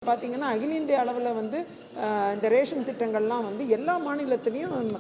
பார்த்தீங்கன்னா அகில இந்திய அளவில் வந்து இந்த ரேஷன் திட்டங்கள்லாம் வந்து எல்லா மாநிலத்திலையும்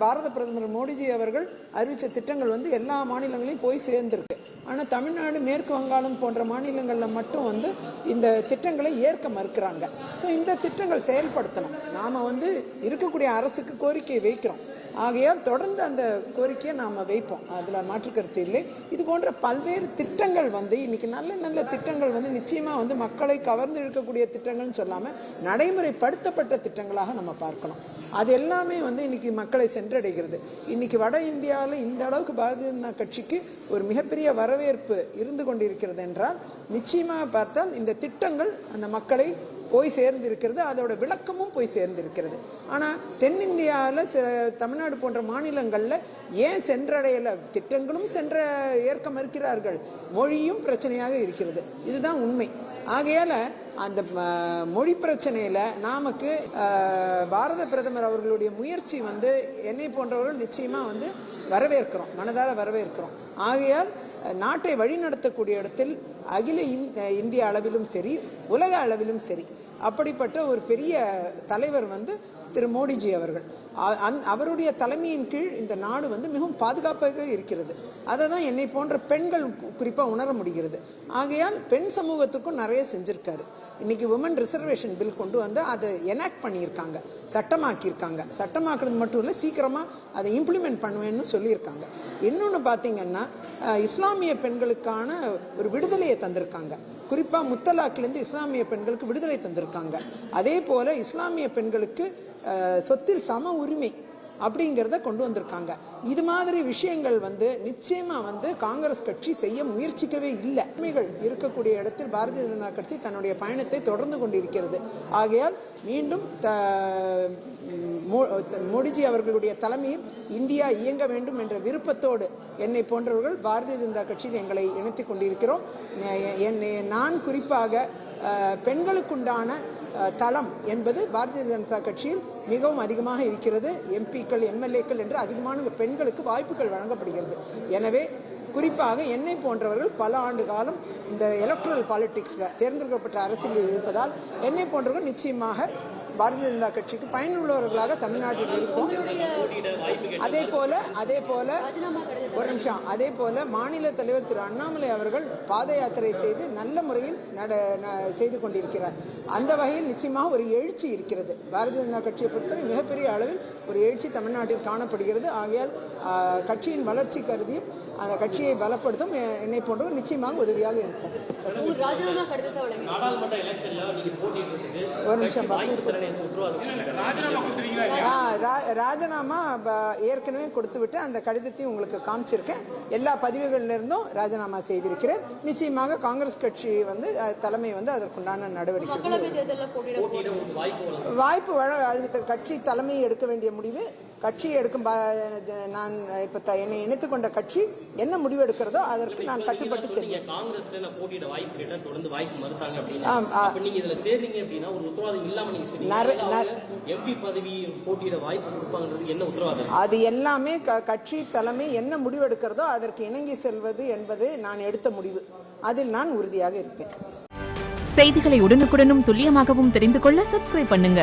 பாரத பிரதமர் மோடிஜி அவர்கள் அறிவித்த திட்டங்கள் வந்து எல்லா மாநிலங்களையும் போய் சேர்ந்துருக்கு. ஆனால் தமிழ்நாடு, மேற்கு வங்காளம் போன்ற மாநிலங்களில் மட்டும் வந்து இந்த திட்டங்களை ஏற்க மறுக்கிறாங்க. ஸோ இந்த திட்டங்கள் செயல்படுத்தணும். நாம் வந்து இருக்கக்கூடிய அரசுக்கு கோரிக்கை வைக்கிறோம். ஆகையால் தொடர்ந்து அந்த கோரிக்கையை நாம் வைப்போம், அதில் மாற்றுக்கருத்து இல்லை. இது போன்ற பல்வேறு திட்டங்கள் வந்து இன்னைக்கு நல்ல நல்ல திட்டங்கள் வந்து நிச்சயமாக வந்து மக்களை கவர்ந்து இழுக்கக்கூடிய திட்டங்கள்னு சொல்லாமல் நடைமுறைப்படுத்தப்பட்ட திட்டங்களாக நம்ம பார்க்கணும். அது எல்லாமே வந்து இன்னைக்கு மக்களை சென்றடைகிறது. இன்னைக்கு வட இந்தியாவில் இந்த அளவுக்கு பாரதிய ஜனதா கட்சிக்கு ஒரு மிகப்பெரிய வரவேற்பு இருந்து கொண்டிருக்கிறது என்றால் நிச்சயமாக பார்த்தால் இந்த திட்டங்கள் அந்த மக்களை போய் சேர்ந்திருக்கிறது, அதோட விளக்கமும் போய் சேர்ந்திருக்கிறது. ஆனால் தென்னிந்தியாவில் தமிழ்நாடு போன்ற மாநிலங்களில் ஏன் சென்றடையலை? திட்டங்களும் ஏற்க மறுக்கிறார்கள், மொழியும் பிரச்சனையாக இருக்கிறது. இதுதான் உண்மை. ஆகையால் அந்த மொழி பிரச்சனையில் நமக்கு பாரத பிரதமர் அவர்களுடைய முயற்சி வந்து என்னை போன்றவர்கள் நிச்சயமாக வந்து வரவேற்கிறோம், மனதார வரவேற்கிறோம். ஆகையால் நாட்டை வழிநடத்தக்கூடிய இடத்தில் அகில இந்திய அளவிலும் சரி, உலக அளவிலும் சரி, அப்படிப்பட்ட ஒரு பெரிய தலைவர் வந்து திரு மோடிஜி அவர்கள். அவருடைய தலைமையின் கீழ் இந்த நாடு வந்து மிகவும் பாதுகாப்பாக இருக்கிறது. அதை தான் என்னை போன்ற பெண்கள் குறிப்பாக உணர முடிகிறது. ஆகையால் பெண் சமூகத்துக்கும் நிறைய செஞ்சிருக்காரு. இன்னைக்கு உமன் ரிசர்வேஷன் பில் கொண்டு வந்து அதை எனாக்ட் பண்ணியிருக்காங்க, சட்டமாக்கியிருக்காங்க. சட்டமாக்குறது மட்டும் இல்லை, சீக்கிரமாக அதை இம்ப்ளிமெண்ட் பண்ணுவேன்னு சொல்லியிருக்காங்க. இன்னொன்று பார்த்தீங்கன்னா இஸ்லாமிய பெண்களுக்கான ஒரு விடுதலையை தந்திருக்காங்க. குறிப்பாக முத்தலாக்கிலேருந்து இஸ்லாமிய பெண்களுக்கு விடுதலை தந்திருக்காங்க. அதே போல் இஸ்லாமிய பெண்களுக்கு சொத்தில் சம உரிமை அப்படிங்கிறத கொண்டு வந்திருக்காங்க. இது மாதிரி விஷயங்கள் வந்து நிச்சயமாக வந்து காங்கிரஸ் கட்சி செய்ய முயற்சிக்கவே இல்லை. உண்மைகள் இருக்கக்கூடிய இடத்தில் பாரதிய ஜனதா கட்சி தன்னுடைய பயணத்தை தொடர்ந்து கொண்டிருக்கிறது. ஆகையால் மீண்டும் மோடிஜி அவர்களுடைய தலைமையில் இந்தியா இயங்க வேண்டும் என்ற விருப்பத்தோடு என்னை போன்றவர்கள் பாரதிய ஜனதா கட்சியில் எங்களை இணைத்துக் கொண்டிருக்கிறோம். நான் குறிப்பாக பெண்களுக்குண்டான தளம் என்பது பாரதிய ஜனதா கட்சியில் மிகவும் அதிகமாக இருக்கிறது. எம்பிக்கள், எம்எல்ஏக்கள் என்று அதிகமான பெண்களுக்கு வாய்ப்புகள் வழங்கப்படுகிறது. எனவே குறிப்பாக என்னை போன்றவர்கள் பல ஆண்டு காலம் இந்த எலக்ட்ரல் பாலிடிக்ஸில் தேர்ந்தெடுக்கப்பட்ட அரசியலில் இருப்பதால் என்னை போன்றவர்கள் நிச்சயமாக பாரதிய ஜனதா கட்சிக்கு பயனுள்ளவர்களாக தமிழ்நாட்டில் இருக்கும். அதே போல ஒரு நிமிஷம், அதே போல மாநில தலைவர் திரு அண்ணாமலை அவர்கள் பாத யாத்திரை செய்து நல்ல முறையில் செய்து கொண்டிருக்கிறார். அந்த வகையில் நிச்சயமாக ஒரு எழுச்சி இருக்கிறது. பாரதிய ஜனதா கட்சியை பொறுத்தவரை மிகப்பெரிய அளவில் ஒரு எழுச்சி தமிழ்நாட்டில் காணப்படுகிறது. ஆகையால் கட்சியின் வளர்ச்சி கருதியும் அந்த கட்சியை பலப்படுத்தும் என்னை போன்றவர் நிச்சயமாக உதவியாக இருக்கும். ஒரு நிமிஷம், ராஜினாமா ஏற்கனவே கொடுத்து விட்டு அந்த கடிதத்தையும் உங்களுக்கு காமிச்சிருக்கேன். எல்லா பதிவுகளிலிருந்தும் ராஜினாமா செய்திருக்கிறேன். நிச்சயமாக காங்கிரஸ் கட்சி வந்து தலைமை வந்து அதற்குண்டான நடவடிக்கை வாய்ப்பு கட்சி தலைமை எடுக்க வேண்டிய முடிவு கட்சியை எடுக்கும். நான் இப்போ என்னை இணைத்துக் கொண்ட கட்சி என்ன முடிவு எடுக்கிறதோ அதற்கு நான் கட்டுப்பட்டு செல்வேன். அது எல்லாமே கட்சி தலைமை என்ன முடிவு எடுக்கிறதோ அதற்கு இணங்கி செல்வது என்பது நான் எடுத்த முடிவு. அதில் நான் உறுதியாக இருப்பேன். செய்திகளை உடனுக்குடனும் துல்லியமாகவும் தெரிந்து கொள்ள சப்ஸ்கிரைப் பண்ணுங்க.